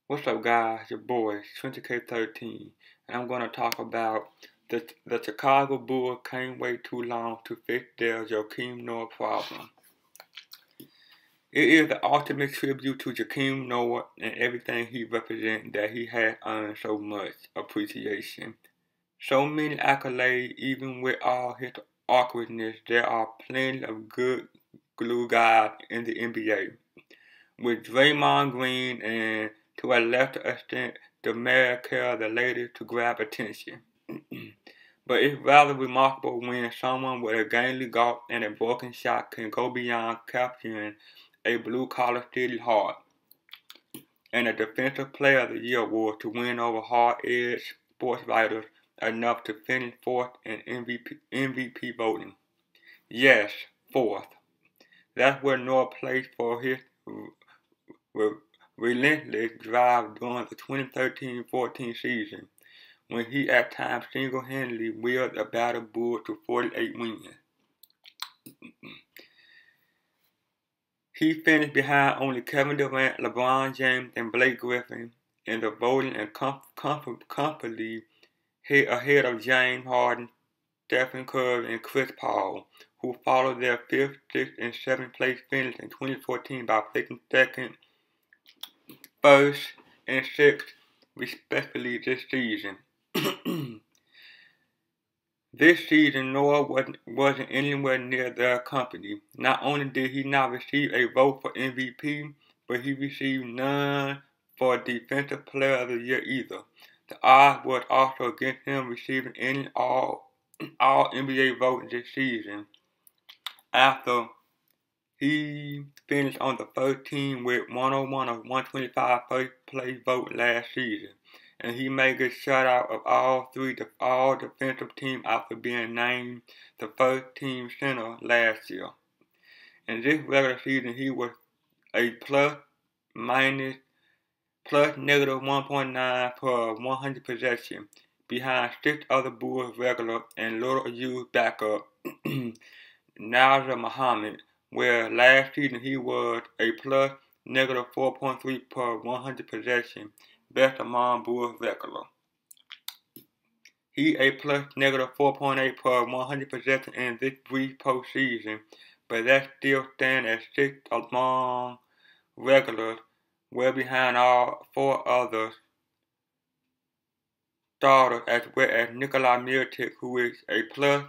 What's up, guys? Your boy, 20K13, and I'm going to talk about the Chicago Bulls can't wait too long to fix their Joakim Noah problem. It is the ultimate tribute to Joakim Noah and everything he represents that he has earned so much appreciation. So many accolades, even with all his awkwardness, there are plenty of good glue guys in the NBA. With Draymond Green and, to a lesser extent, the Mayor Carey the latest to grab attention. But it's rather remarkable when someone with a gangly golf and a broken shot can go beyond capturing a blue-collar city heart and a Defensive Player of the Year award to win over hard-edged sports writers enough to finish fourth in MVP voting. Yes, fourth. That's where Noah placed for his relentless drive during the 2013-14 season, when he at times single-handedly willed the battle bull to 48 wins. He finished behind only Kevin Durant, LeBron James, and Blake Griffin in the voting and comfortably ahead of James Harden, Stephen Curry, and Chris Paul, who followed their 5th, 6th, and 7th place finish in 2014 by taking 2nd, 1st, and 6th respectively this season. This season, Noah wasn't anywhere near their company. Not only did he not receive a vote for MVP, but he received none for Defensive Player of the Year either. The odds was also against him receiving any all NBA votes this season, after he finished on the first team with 101 of 125 first place votes last season, and he made a shutout of all defensive teams after being named the first team center last year. In this regular season, he was a plus negative 1.9 per 100 possession, behind 6 other Bulls regular and little used backup, Nazar Muhammad, where last season he was a plus negative 4.3 per 100 possession, best among Bulls regular. He a plus negative 4.8 per 100 possession in this brief postseason, but that still stands at 6th among regulars, well behind all 4 others starters, as well as Nikolai Mirotic, who is a plus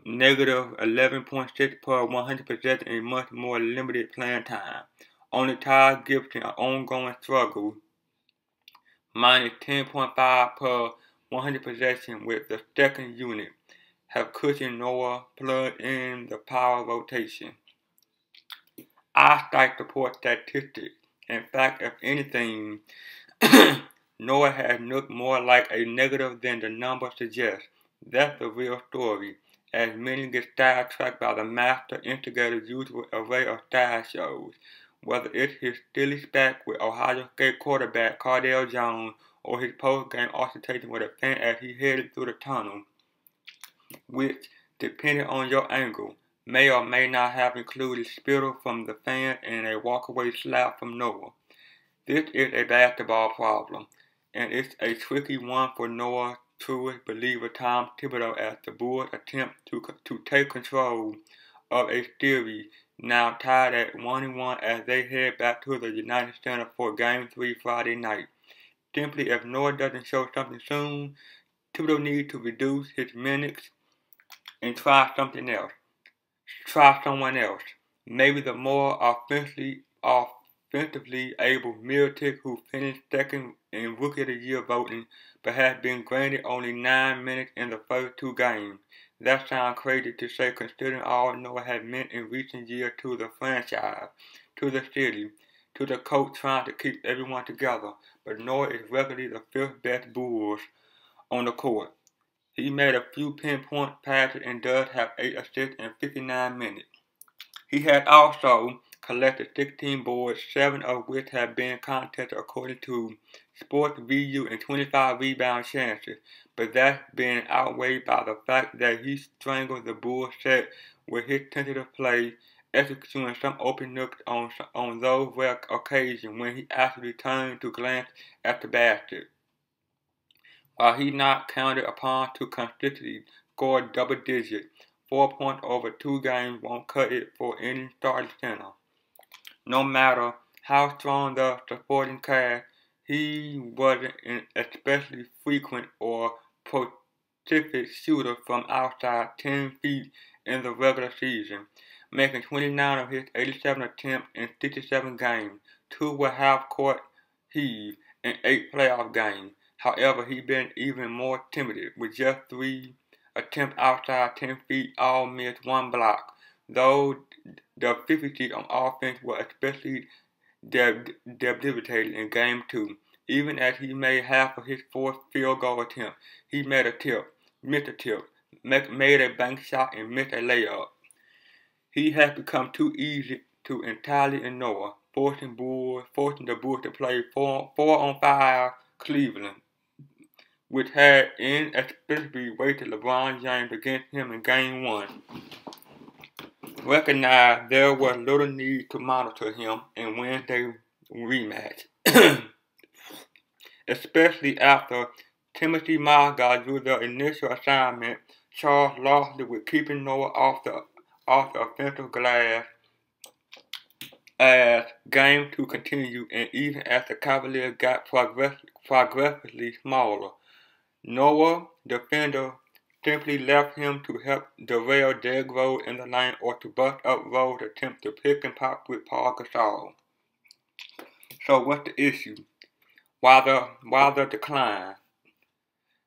negative 11.6 per 100 possession in much more limited playing time. Only Ty Gibson, an ongoing struggle, minus 10.5 per 100 possession with the second unit, have cushioned Noah plugged in the power rotation. I cite support statistics. In fact, if anything, Noah has looked more like a negative than the numbers suggest. That's the real story, as many get sidetracked by the master instigator's usual array of side shows, whether it's his silly spat with Ohio State quarterback Cardale Jones or his post-game altercation with a fan as he headed through the tunnel, which, depending on your angle, may or may not have included spittle from the fan and a walkaway slap from Noah. This is a basketball problem, and it's a tricky one for Noah's truest believer Tom Thibodeau as the Bulls attempt to take control of a series now tied at 1-1 as they head back to the United Center for Game 3 Friday night. Simply, if Noah doesn't show something soon, Thibodeau needs to reduce his minutes and try something else. Try someone else. Maybe the more offensively able Mirotic, who finished second in Rookie of the Year voting, but has been granted only 9 minutes in the first 2 games. That sounds crazy to say considering all Noah has meant in recent years to the franchise, to the city, to the coach trying to keep everyone together, but Noah is regularly the 5th best Bulls on the court. He made a few pinpoint passes and does have 8 assists in 59 minutes. He has also collected 16 boards, 7 of which have been contested according to Sports VU, and 25 rebound chances, but that's been outweighed by the fact that he strangled the Bulls set with his tentative play executing some open looks on those rare occasions when he actually turned to glance at the basket. While he not counted upon to consistently score double digits, 4 points over 2 games won't cut it for any starting center. No matter how strong the supporting cast, he wasn't an especially frequent or prolific shooter from outside 10 feet in the regular season, making 29 of his 87 attempts in 67 games. 2 were half-court heaves in 8 playoff games. However, he's been even more timid, with just 3 attempts outside 10 feet, all missed 1 block. Though the efficiency on offense was especially debilitated in Game 2. Even as he made half of his 4 field goal attempts, he missed a tip, made a bank shot, and missed a layup. He has become too easy to entirely ignore, forcing the Bulls to play 4-on-5 Cleveland, which had inexplicably weighted LeBron James against him in Game 1. Recognized there was little need to monitor him in Wednesday's rematch, especially after Timothy Margot drew the initial assignment, charged largely with keeping Noah off the offensive glass as Game 2 continued, and even as the Cavaliers got progressively smaller. Noah, defender, simply left him to help derail Derrick Rose in the lane or to bust up Rose's attempt to pick and pop with Paul Gasol. So what's the issue? Why the decline?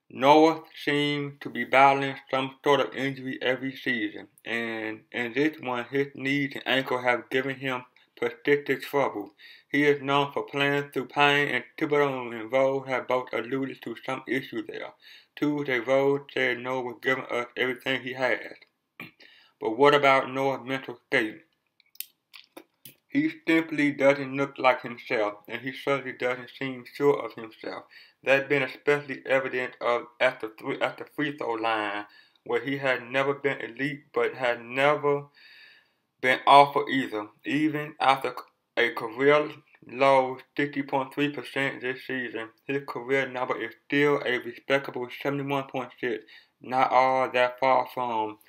Noah seems to be battling some sort of injury every season, and in this one his knees and ankle have given him persistent trouble. He is known for playing through pain, and Thibodeau and Rose have both alluded to some issue there. Tuesday, Rose said Noah was giving us everything he has. But what about Noah's mental state? He simply doesn't look like himself, and he certainly doesn't seem sure of himself. That's been especially evident at the free throw line, where he had never been elite but had never been awful either. Even after a career low 60.3% this season, his career number is still a respectable 71.6, not all that far from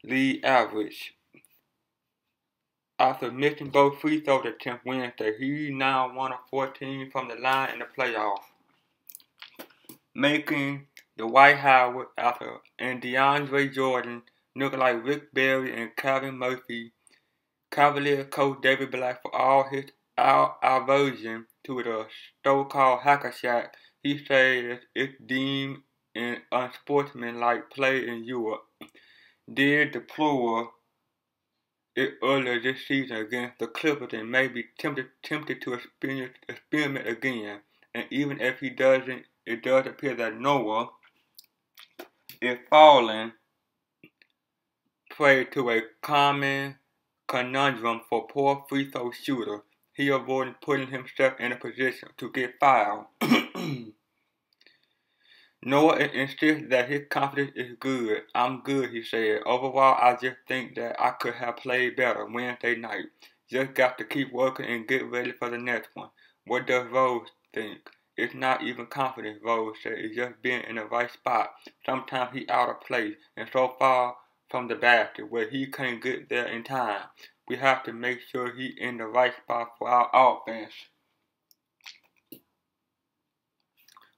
league average. After missing both free throw attempts Wednesday, he now 1 of 14 from the line in the playoffs, making Dwight Howard and DeAndre Jordan look like Rick Barry and Calvin Murphy. Cavaliers coach David Black, for all his aversion to the so-called hacker shot, he says it's deemed an unsportsmanlike play in Europe. Did deplore it earlier this season against the Clippers and may be tempted to experiment again. And even if he doesn't, it does appear that Noah is falling prey to a common conundrum for poor free throw shooter. He avoided putting himself in a position to get fouled. Noah insists that his confidence is good. I'm good, he said. Overall, I just think that I could have played better Wednesday night. Just got to keep working and get ready for the next one. What does Rose think? It's not even confidence, Rose said. It's just being in the right spot. Sometimes he out of place and so far from the basket where he can't get there in time. We have to make sure he's in the right spot for our offense.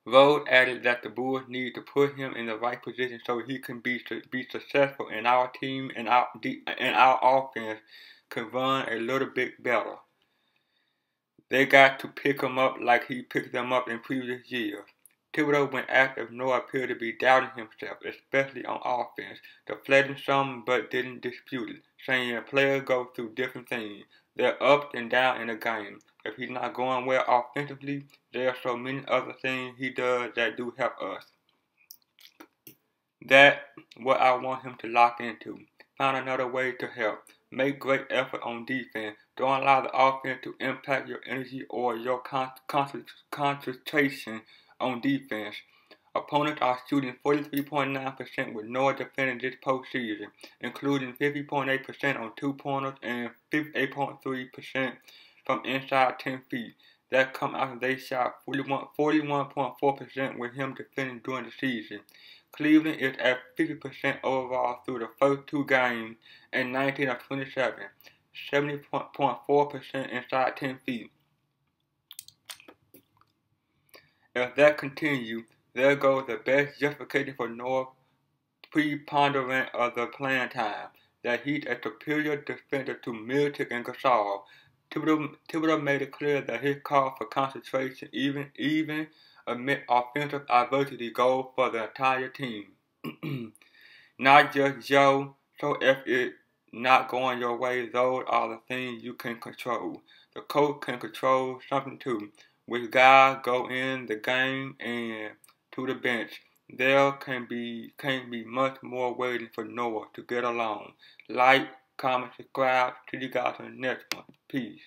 Rose added that the Bulls need to put him in the right position so he can be successful, and our team and our offense can run a little bit better. They got to pick him up like he picked them up in previous years. Thibodeau, when asked if Noah appeared to be doubting himself, especially on offense, deflected some but didn't dispute it, saying players go through different things. They're up and down in a game. If he's not going well offensively, there are so many other things he does that do help us. That's what I want him to lock into. Find another way to help. Make great effort on defense. Don't allow the offense to impact your energy or your concentration on defense. Opponents are shooting 43.9% with Noah defending this postseason, including 50.8% on two-pointers and 58.3% from inside 10 feet. That come after they shot 41.4% with him defending during the season. Cleveland is at 50% overall through the first two games and 19 of 27, 70.4% inside 10 feet. If that continues, there goes the best justification for Noah's preponderance of the playing time, that he's a superior defender to Miltic and Gasol. Thibodeau made it clear that his call for concentration, even amid offensive adversity, goes for the entire team. Not just Joe, so if it's not going your way, those are the things you can control. The coach can control something too. Which guys go in the game and to the bench. There can't be much more waiting for Noah to get along. Like, comment, subscribe. See you guys on the next one. Peace.